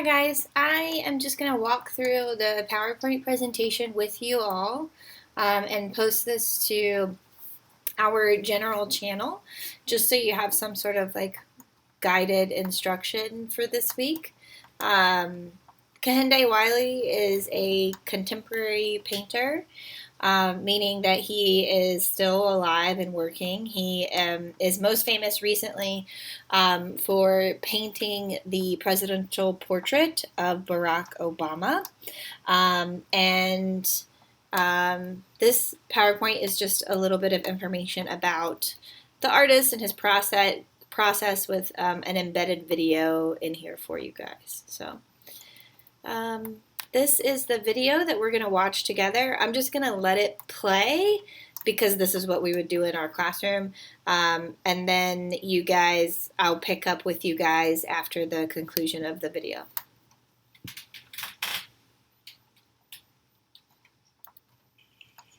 Hi guys, I am just going to walk through the PowerPoint presentation with you all and post this to our general channel just so you have some sort of like guided instruction for this week. Kehinde Wiley is a contemporary painter, meaning that he is still alive and working. He is most famous recently for painting the presidential portrait of Barack Obama. And this PowerPoint is just a little bit of information about the artist and his process with an embedded video in here for you guys. So this is the video that we're going to watch together. I'm just going to let it play because this is what we would do in our classroom. And then you guys, I'll pick up with you guys after the conclusion of the video.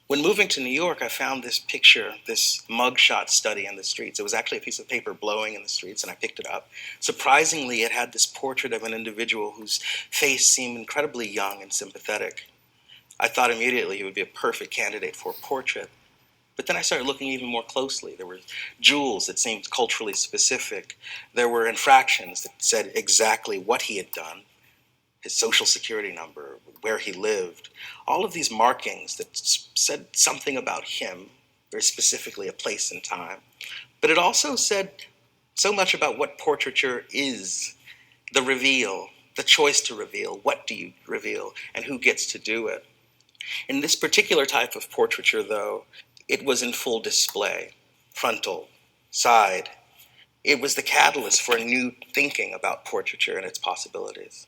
When moving to New York, I found this picture, this mugshot study in the streets. It was actually a piece of paper blowing in the streets, and I picked it up. Surprisingly, it had this portrait of an individual whose face seemed incredibly young and sympathetic. I thought immediately he would be a perfect candidate for a portrait. But then I started looking even more closely. There were jewels that seemed culturally specific. There were infractions that said exactly what he had done, his social security number, where he lived, all of these markings that said something about him, very specifically a place and time. But it also said so much about what portraiture is, the reveal, the choice to reveal, what do you reveal, and who gets to do it. In this particular type of portraiture, though, it was in full display, frontal, side. It was the catalyst for a new thinking about portraiture and its possibilities.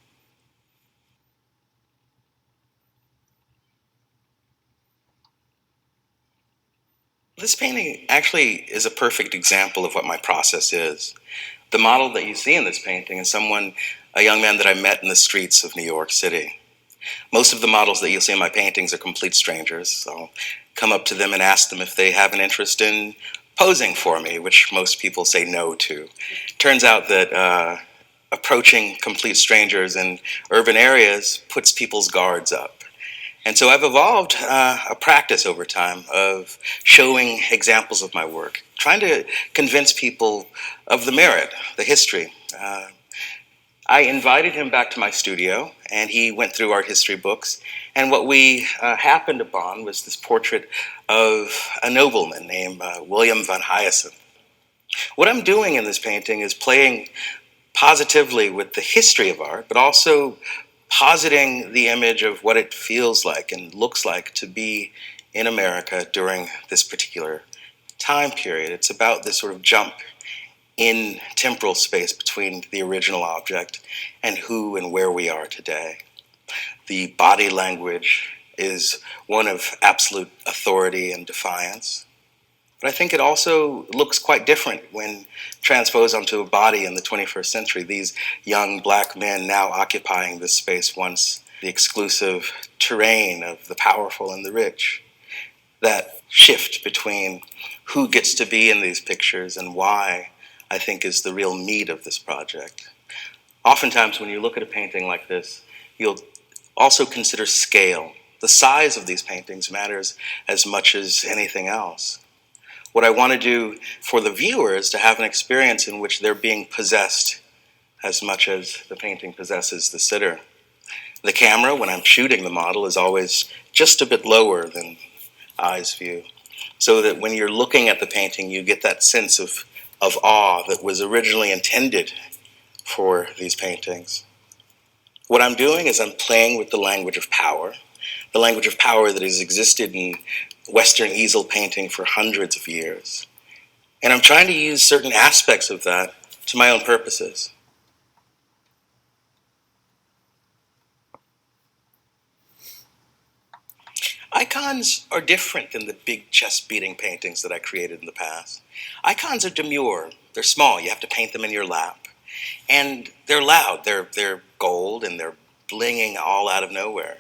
This painting actually is a perfect example of what my process is. The model that you see in this painting is a young man that I met in the streets of New York City. Most of the models that you'll see in my paintings are complete strangers. So I'll come up to them and ask them if they have an interest in posing for me, which most people say no to. Turns out that approaching complete strangers in urban areas puts people's guards up. And so I've evolved a practice over time of showing examples of my work, trying to convince people of the merit, the history. I invited him back to my studio, and he went through art history books. And what we happened upon was this portrait of a nobleman named William von Hyacinth. What I'm doing in this painting is playing positively with the history of art, but also positing the image of what it feels like and looks like to be in America during this particular time period. It's about this sort of jump in temporal space between the original object and who and where we are today. The body language is one of absolute authority and defiance. But I think it also looks quite different when transposed onto a body in the 21st century. These young black men now occupying this space, once the exclusive terrain of the powerful and the rich. That shift between who gets to be in these pictures and why, I think, is the real meat of this project. Oftentimes when you look at a painting like this, you'll also consider scale. The size of these paintings matters as much as anything else. What I want to do for the viewer is to have an experience in which they're being possessed as much as the painting possesses the sitter. The camera, when I'm shooting the model, is always just a bit lower than eye's view, so that when you're looking at the painting, you get that sense of awe that was originally intended for these paintings. What I'm doing is I'm playing with the language of power that has existed in Western easel painting for hundreds of years. And I'm trying to use certain aspects of that to my own purposes. Icons are different than the big chest-beating paintings that I created in the past. Icons are demure. They're small. You have to paint them in your lap. And they're loud. They're gold, and they're blinging all out of nowhere.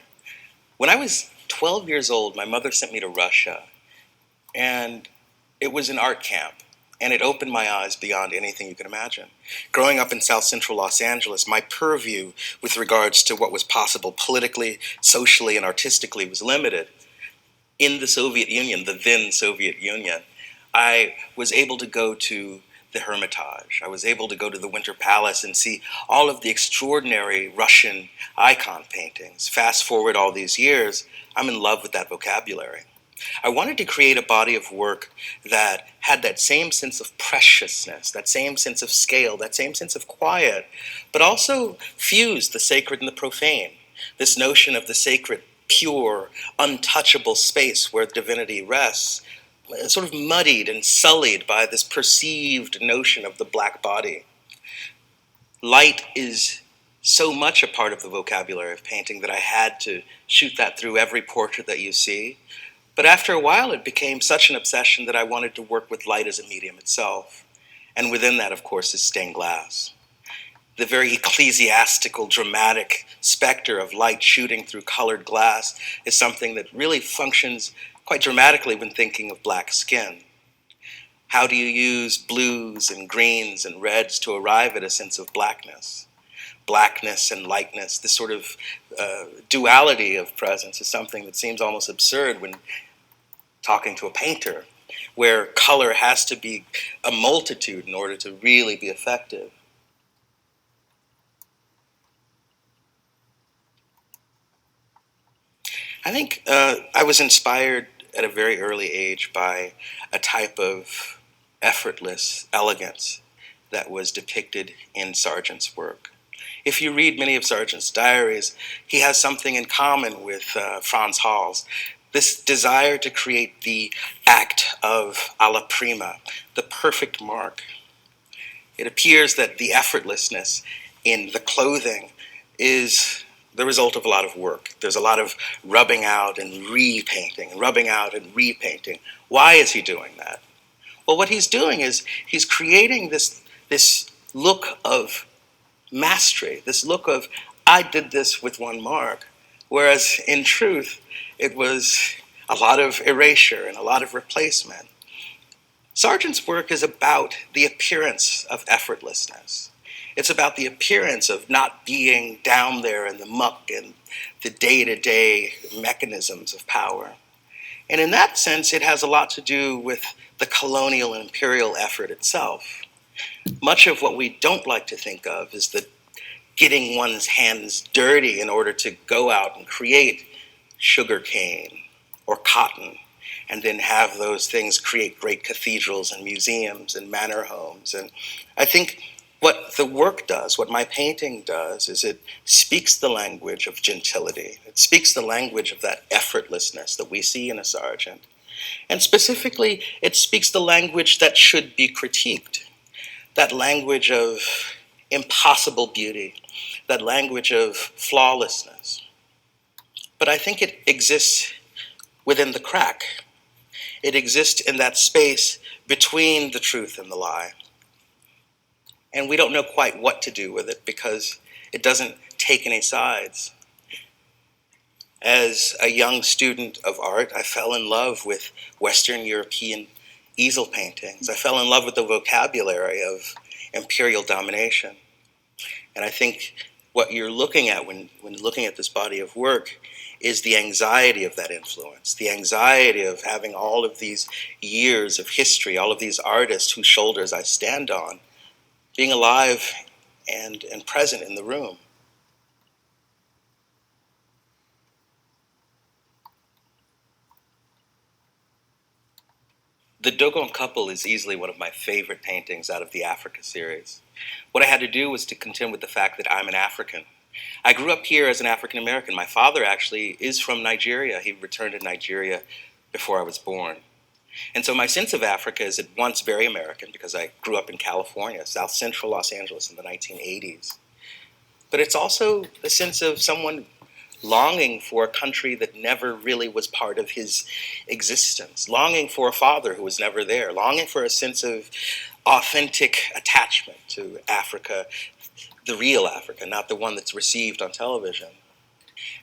When I was 12 years old, my mother sent me to Russia, and it was an art camp. And it opened my eyes beyond anything you can imagine. Growing up in South Central Los Angeles, my purview with regards to what was possible politically, socially, and artistically was limited. In the Soviet Union, the then Soviet Union, I was able to go to the Hermitage. I was able to go to the Winter Palace and see all of the extraordinary Russian icon paintings. Fast forward all these years, I'm in love with that vocabulary. I wanted to create a body of work that had that same sense of preciousness, that same sense of scale, that same sense of quiet, but also fused the sacred and the profane. This notion of the sacred, pure, untouchable space where divinity rests, sort of muddied and sullied by this perceived notion of the black body. Light is so much a part of the vocabulary of painting that I had to shoot that through every portrait that you see. But after a while, it became such an obsession that I wanted to work with light as a medium itself. And within that, of course, is stained glass. The very ecclesiastical, dramatic specter of light shooting through colored glass is something that really functions quite dramatically when thinking of black skin. How do you use blues and greens and reds to arrive at a sense of blackness? Blackness and lightness, this sort of duality of presence is something that seems almost absurd when talking to a painter, where color has to be a multitude in order to really be effective. I think I was inspired at a very early age by a type of effortless elegance that was depicted in Sargent's work. If you read many of Sargent's diaries, he has something in common with Franz Hals. This desire to create the act of alla prima, the perfect mark. It appears that the effortlessness in the clothing is the result of a lot of work. There's a lot of rubbing out and repainting, and rubbing out and repainting. Why is he doing that? Well, what he's doing is he's creating this look of mastery, this look of, I did this with one mark, whereas in truth, it was a lot of erasure and a lot of replacement. Sargent's work is about the appearance of effortlessness. It's about the appearance of not being down there in the muck and the day-to-day mechanisms of power. And in that sense, it has a lot to do with the colonial and imperial effort itself. Much of what we don't like to think of is the getting one's hands dirty in order to go out and create sugarcane or cotton, and then have those things create great cathedrals and museums and manor homes. And I think what the work does, what my painting does, is it speaks the language of gentility. It speaks the language of that effortlessness that we see in a Sargent. And specifically, it speaks the language that should be critiqued, that language of impossible beauty, that language of flawlessness. But I think it exists within the crack. It exists in that space between the truth and the lie. And we don't know quite what to do with it because it doesn't take any sides. As a young student of art, I fell in love with Western European easel paintings. I fell in love with the vocabulary of imperial domination. And I think what you're looking at when looking at this body of work is the anxiety of that influence, the anxiety of having all of these years of history, all of these artists whose shoulders I stand on, being alive and present in the room. The Dogon Couple is easily one of my favorite paintings out of the Africa series. What I had to do was to contend with the fact that I'm an African. I grew up here as an African American. My father actually is from Nigeria. He returned to Nigeria before I was born. And so my sense of Africa is at once very American because I grew up in California, South Central Los Angeles in the 1980s. But it's also a sense of someone longing for a country that never really was part of his existence, longing for a father who was never there, longing for a sense of authentic attachment to Africa, the real Africa, not the one that's received on television.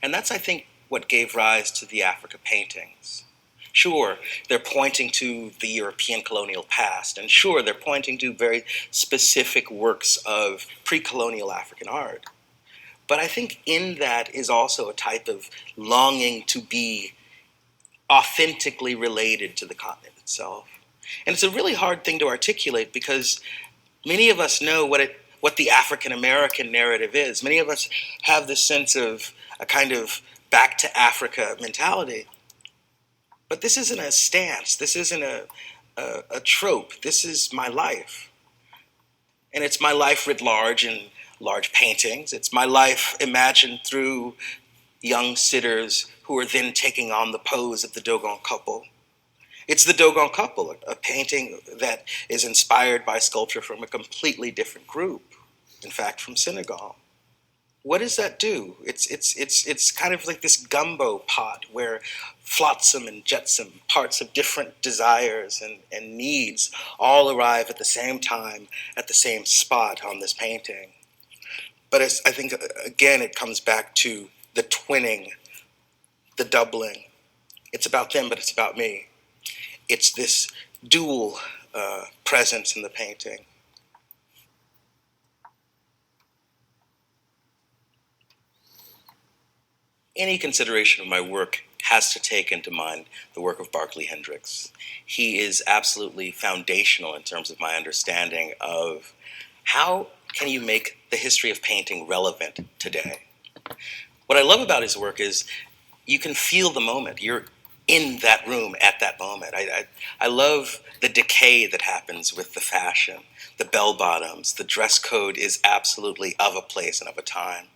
And that's, I think, what gave rise to the Africa paintings. Sure, they're pointing to the European colonial past, and sure, they're pointing to very specific works of pre-colonial African art. But I think in that is also a type of longing to be authentically related to the continent itself. And it's a really hard thing to articulate because many of us know what the African American narrative is. Many of us have this sense of a kind of back to Africa mentality. But this isn't a stance. This isn't a trope. This is my life. And it's my life writ large in large paintings. It's my life imagined through young sitters who are then taking on the pose of the Dogon couple. It's the Dogon couple, a painting that is inspired by sculpture from a completely different group, in fact, from Senegal. What does that do? It's kind of like this gumbo pot where flotsam and jetsam, parts of different desires and needs, all arrive at the same time, at the same spot on this painting. But I think, again, it comes back to the twinning, the doubling. It's about them, but it's about me. It's this dual presence in the painting. Any consideration of my work has to take into mind the work of Berkeley Hendrix. He is absolutely foundational in terms of my understanding of how can you make the history of painting relevant today. What I love about his work is you can feel the moment. You're in that room at that moment. I love the decay that happens with the fashion, the bell bottoms, the dress code is absolutely of a place and of a time.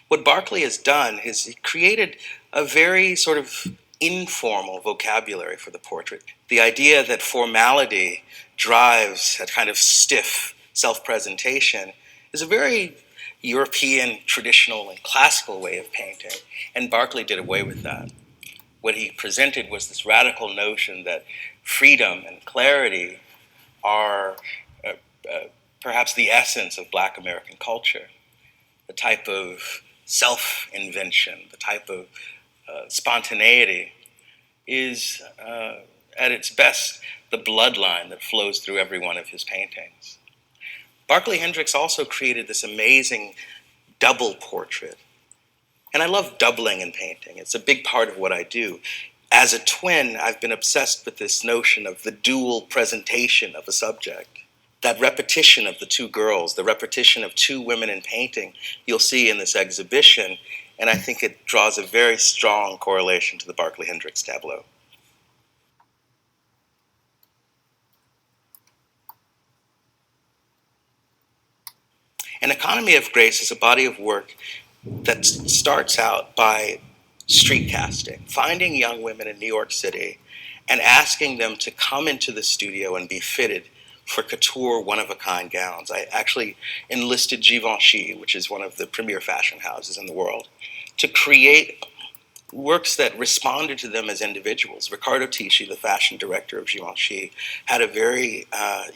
What Berkeley has done is he created a very sort of informal vocabulary for the portrait. The idea that formality drives a kind of stiff self-presentation is a very European, traditional, and classical way of painting, and Berkeley did away with that. What he presented was this radical notion that freedom and clarity are perhaps the essence of Black American culture. The type of self-invention, the type of spontaneity is, at its best, the bloodline that flows through every one of his paintings. Berkeley Hendrix also created this amazing double portrait. And I love doubling in painting. It's a big part of what I do. As a twin, I've been obsessed with this notion of the dual presentation of a subject. That repetition of the two girls, the repetition of two women in painting, you'll see in this exhibition, and I think it draws a very strong correlation to the Berkeley Hendrix tableau. An Economy of Grace is a body of work that starts out by street casting, finding young women in New York City and asking them to come into the studio and be fitted for couture one-of-a-kind gowns. I actually enlisted Givenchy, which is one of the premier fashion houses in the world, to create works that responded to them as individuals. Riccardo Tisci, the fashion director of Givenchy, had a very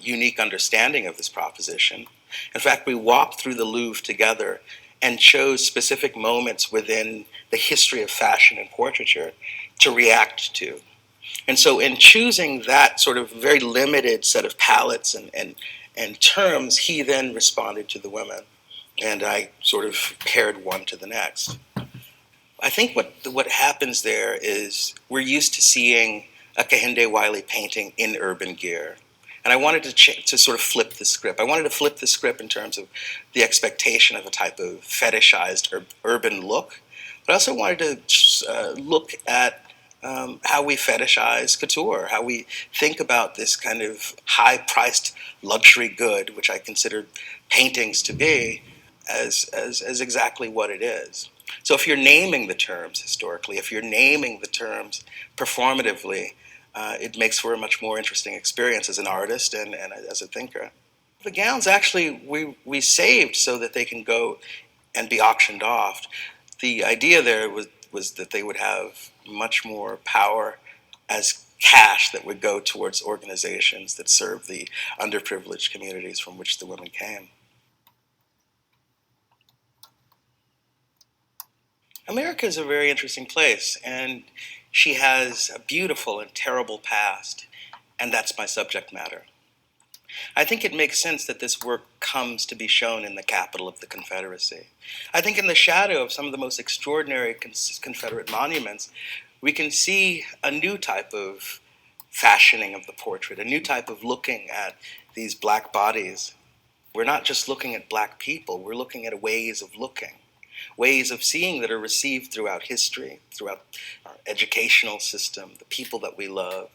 unique understanding of this proposition. In fact, we walked through the Louvre together and chose specific moments within the history of fashion and portraiture to react to. And so in choosing that sort of very limited set of palettes and terms, he then responded to the women. And I sort of paired one to the next. I think what happens there is we're used to seeing a Kehinde Wiley painting in urban gear. And I wanted to sort of flip the script. I wanted to flip the script in terms of the expectation of a type of fetishized urban look. But I also wanted to look at how we fetishize couture, how we think about this kind of high-priced luxury good, which I consider paintings to be, as exactly what it is. So if you're naming the terms historically, if you're naming the terms performatively, it makes for a much more interesting experience as an artist and as a thinker. The gowns actually we saved so that they can go and be auctioned off. The idea there was that they would have much more power as cash that would go towards organizations that serve the underprivileged communities from which the women came. America is a very interesting place, and she has a beautiful and terrible past, and that's my subject matter. I think it makes sense that this work comes to be shown in the capital of the Confederacy. I think in the shadow of some of the most extraordinary Confederate monuments, we can see a new type of fashioning of the portrait, a new type of looking at these black bodies. We're not just looking at black people, we're looking at ways of looking, ways of seeing that are received throughout history, throughout our educational system, the people that we love.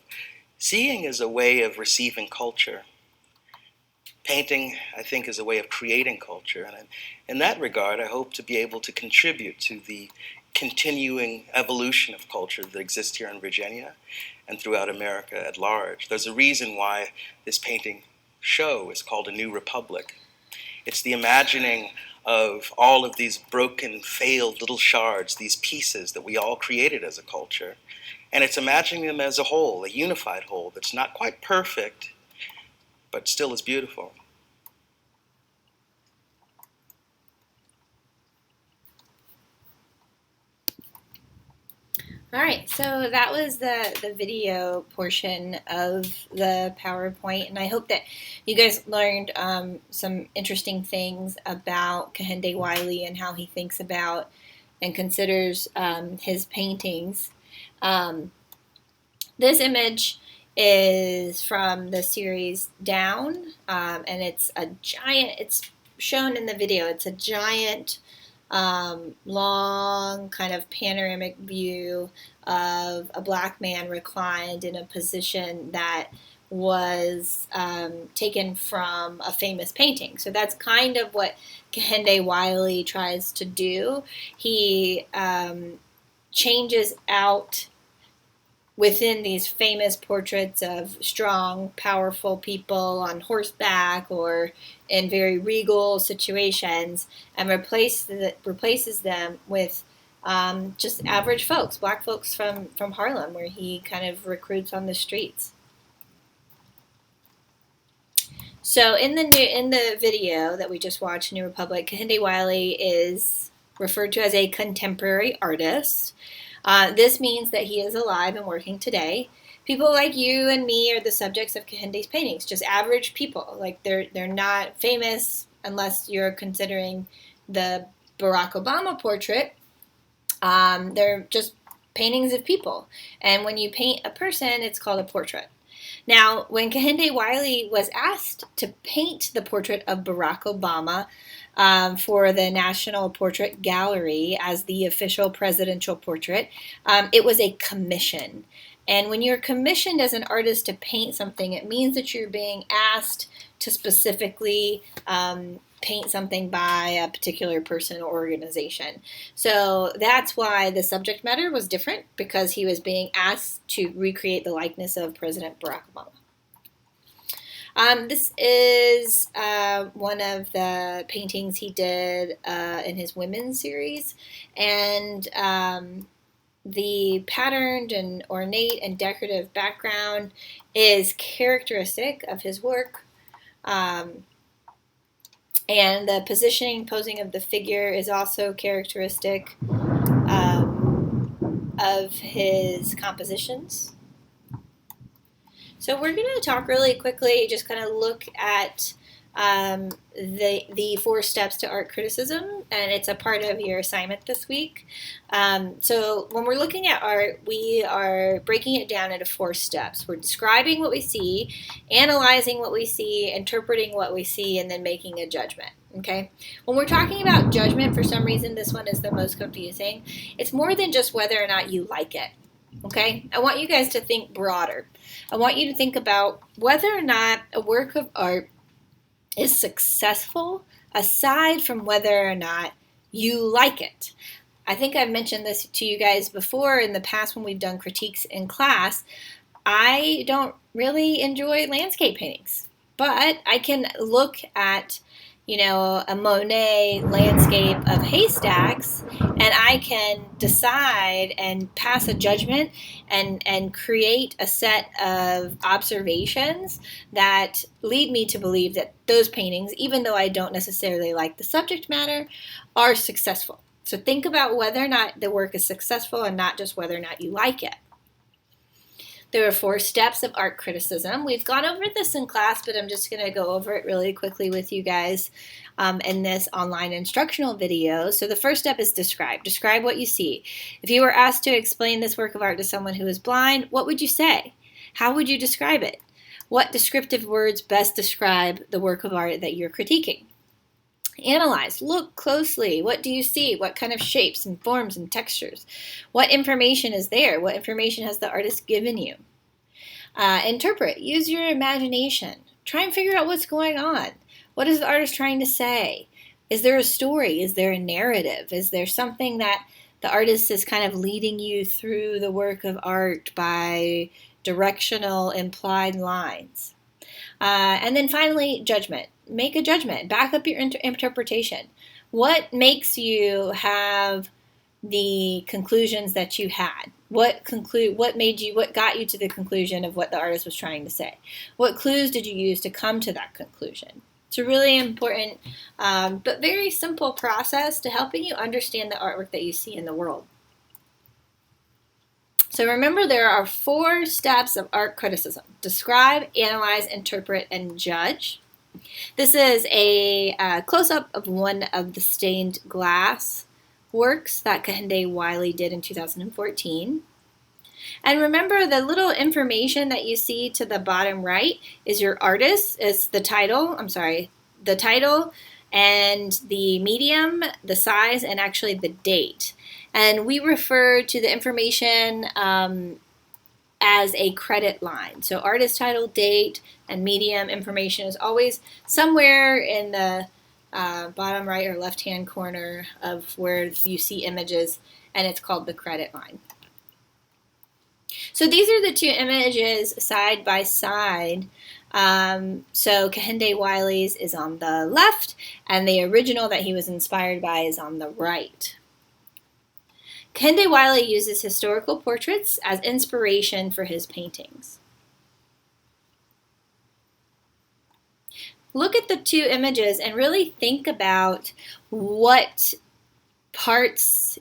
Seeing is a way of receiving culture. Painting, I think, is a way of creating culture. And in that regard, I hope to be able to contribute to the continuing evolution of culture that exists here in Virginia and throughout America at large. There's a reason why this painting show is called A New Republic. It's the imagining of all of these broken, failed little shards, these pieces that we all created as a culture. And it's imagining them as a whole, a unified whole that's not quite perfect, but still is beautiful. All right, so that was the video portion of the PowerPoint, and I hope that you guys learned some interesting things about Kehinde Wiley and how he thinks about and considers his paintings. This image is from the series Down, and it's a giant, it's shown in the video, it's a giant long kind of panoramic view of a black man reclined in a position that was taken from a famous painting. So that's kind of what Kehinde Wiley tries to do. He changes out within these famous portraits of strong, powerful people on horseback or in very regal situations, and replaces them with just average folks, black folks from Harlem, where he kind of recruits on the streets. So in the video that we just watched, New Republic, Kehinde Wiley is referred to as a contemporary artist. This means that he is alive and working today. People like you and me are the subjects of Kehinde's paintings, just average people. Like they're not famous unless you're considering the Barack Obama portrait. They're just paintings of people. And when you paint a person, it's called a portrait. Now, when Kehinde Wiley was asked to paint the portrait of Barack Obama for the National Portrait Gallery as the official presidential portrait, it was a commission. And when you're commissioned as an artist to paint something, it means that you're being asked to specifically paint something by a particular person or organization. So that's why the subject matter was different, because he was being asked to recreate the likeness of President Barack Obama. This is one of the paintings he did in his women's series, and the patterned and ornate and decorative background is characteristic of his work. And the positioning, posing of the figure is also characteristic of his compositions. So we're going to talk really quickly, just kind of look at the 4 steps to art criticism, and it's a part of your assignment this week. So when we're looking at art, we are breaking it down into 4 steps. We're describing what we see, analyzing what we see, interpreting what we see, and then making a judgment. Okay? When we're talking about judgment, for some reason this one is the most confusing. It's more than just whether or not you like it. Okay? I want you guys to think broader. I want you to think about whether or not a work of art is successful aside from whether or not you like it. I think I've mentioned this to you guys before in the past when we've done critiques in class. I don't really enjoy landscape paintings, but I can look at, a Monet landscape of haystacks, and I can decide and pass a judgment and create a set of observations that lead me to believe that those paintings, even though I don't necessarily like the subject matter, are successful. So think about whether or not the work is successful and not just whether or not you like it. There are 4 steps of art criticism. We've gone over this in class, but I'm just going to go over it really quickly with you guys in this online instructional video. So the first step is describe. Describe what you see. If you were asked to explain this work of art to someone who is blind, what would you say? How would you describe it? What descriptive words best describe the work of art that you're critiquing? Analyze. Look closely. What do you see? What kind of shapes and forms and textures? What information is there? What information has the artist given you? Interpret. Use your imagination. Try and figure out what's going on. What is the artist trying to say? Is there a story? Is there a narrative? Is there something that the artist is kind of leading you through the work of art by directional implied lines? And then finally, judgment. Make a judgment. Back up your interpretation. What makes you have the conclusions that you had? What got you to the conclusion of what the artist was trying to say? What clues did you use to come to that conclusion? It's a really important but very simple process to helping you understand the artwork that you see in the world. So remember, there are 4 steps of art criticism: describe, analyze, interpret, and judge. This is a close-up of one of the stained glass works that Kehinde Wiley did in 2014. And remember, the little information that you see to the bottom right is your artist. It's the title and the medium, the size, and actually the date. And we refer to the information as a credit line. So artist title, date, and medium information is always somewhere in the bottom right or left-hand corner of where you see images, and it's called the credit line. So these are the 2 images side by side. So Kehinde Wiley's is on the left, and the original that he was inspired by is on the right. Kehinde Wiley uses historical portraits as inspiration for his paintings. Look at the 2 images and really think about what parts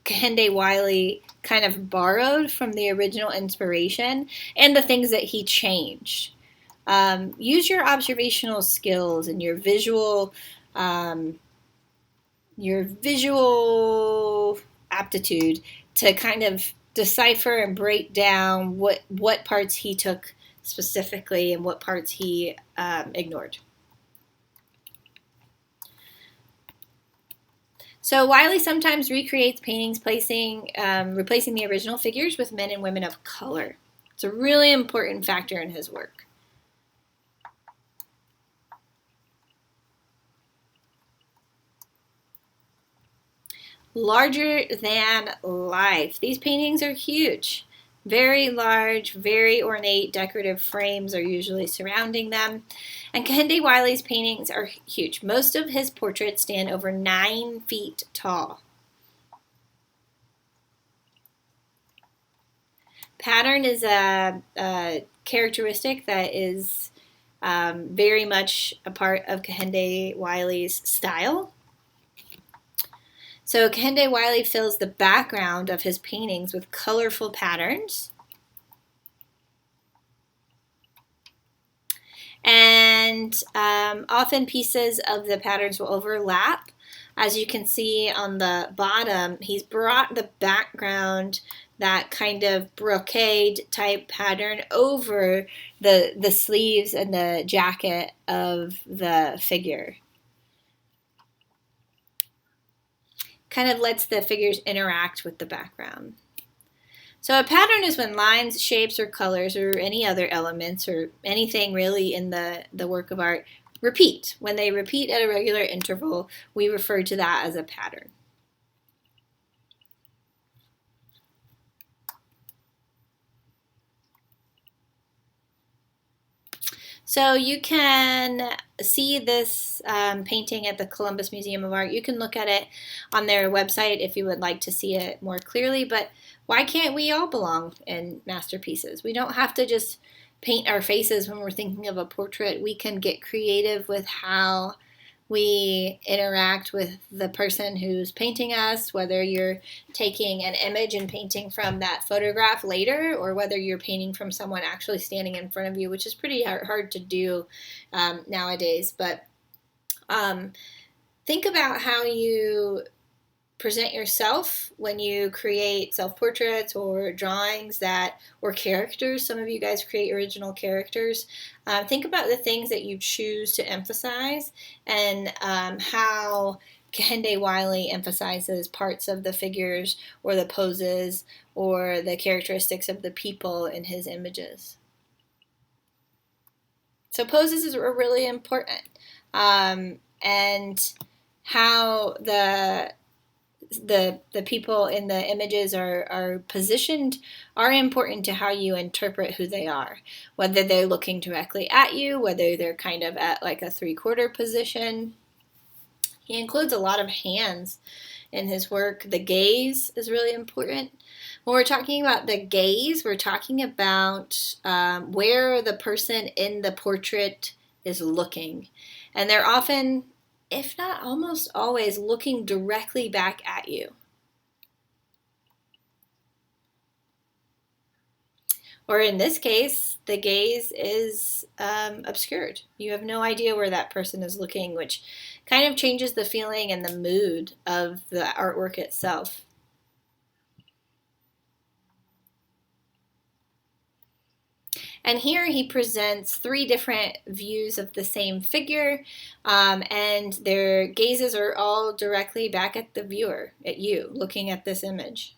Kehinde Wiley kind of borrowed from the original inspiration and the things that he changed. Use your observational skills and your visual aptitude to kind of decipher and break down what parts he took specifically and what parts he ignored. So Wiley sometimes recreates paintings replacing the original figures with men and women of color. It's a really important factor in his work. Larger than life. These paintings are huge. Very large, very ornate, decorative frames are usually surrounding them. And Kehinde Wiley's paintings are huge. Most of his portraits stand over 9 feet tall. Pattern is a characteristic that is very much a part of Kehinde Wiley's style. So Kehinde Wiley fills the background of his paintings with colorful patterns. And often pieces of the patterns will overlap. As you can see on the bottom, he's brought the background, that kind of brocade type pattern, over the sleeves and the jacket of the figure. Kind of lets the figures interact with the background. So a pattern is when lines, shapes, or colors, or any other elements, or anything really in the work of art repeat. When they repeat at a regular interval, we refer to that as a pattern. So you can see this painting at the Columbus Museum of Art. You can look at it on their website if you would like to see it more clearly, but why can't we all belong in masterpieces? We don't have to just paint our faces when we're thinking of a portrait. We can get creative with how We interact with the person who's painting us, whether you're taking an image and painting from that photograph later, or whether you're painting from someone actually standing in front of you, which is pretty hard to do nowadays. But think about how you present yourself when you create self-portraits or drawings or characters. Some of you guys create original characters. Think about the things that you choose to emphasize, and how Kehinde Wiley emphasizes parts of the figures or the poses or the characteristics of the people in his images. So poses are really important, and how the people in the images are positioned are important to how you interpret who they are, whether they're looking directly at you, whether they're kind of at like a 3/4 position. He includes a lot of hands in his work. The gaze is really important. When we're talking about the gaze, we're talking about where the person in the portrait is looking, and they're often, if not almost always, looking directly back at you. Or in this case, the gaze is obscured. You have no idea where that person is looking, which kind of changes the feeling and the mood of the artwork itself. And here he presents 3 different views of the same figure, and their gazes are all directly back at the viewer, at you, looking at this image.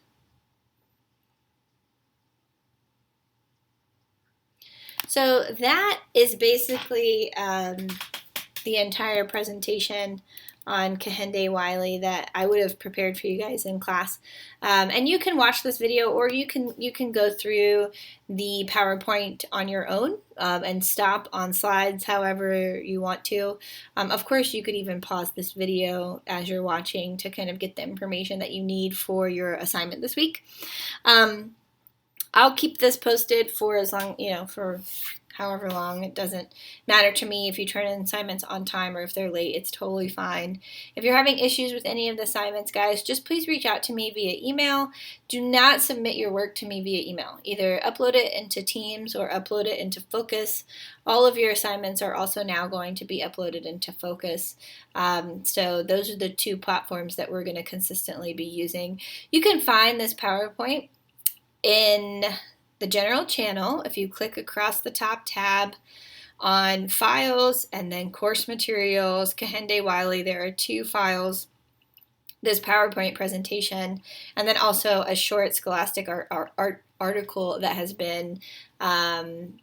So that is basically the entire presentation on Kehinde Wiley that I would have prepared for you guys in class. And you can watch this video, or you can go through the PowerPoint on your own and stop on slides however you want to. Of course, you could even pause this video as you're watching to kind of get the information that you need for your assignment this week. I'll keep this posted for as long, for however long. It doesn't matter to me if you turn in assignments on time or if they're late. It's totally fine. If you're having issues with any of the assignments, guys, just please reach out to me via email. Do not submit your work to me via email. Either upload it into Teams or upload it into Focus. All of your assignments are also now going to be uploaded into Focus. So those are the 2 platforms that we're going to consistently be using. You can find this PowerPoint in the general channel. If you click across the top tab on files and then course materials, Kehinde Wiley, there are 2 files, this PowerPoint presentation, and then also a short Scholastic art article that has been kind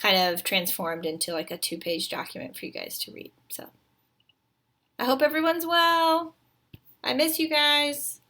of transformed into like a 2-page document for you guys to read. So I hope everyone's well. I miss you guys.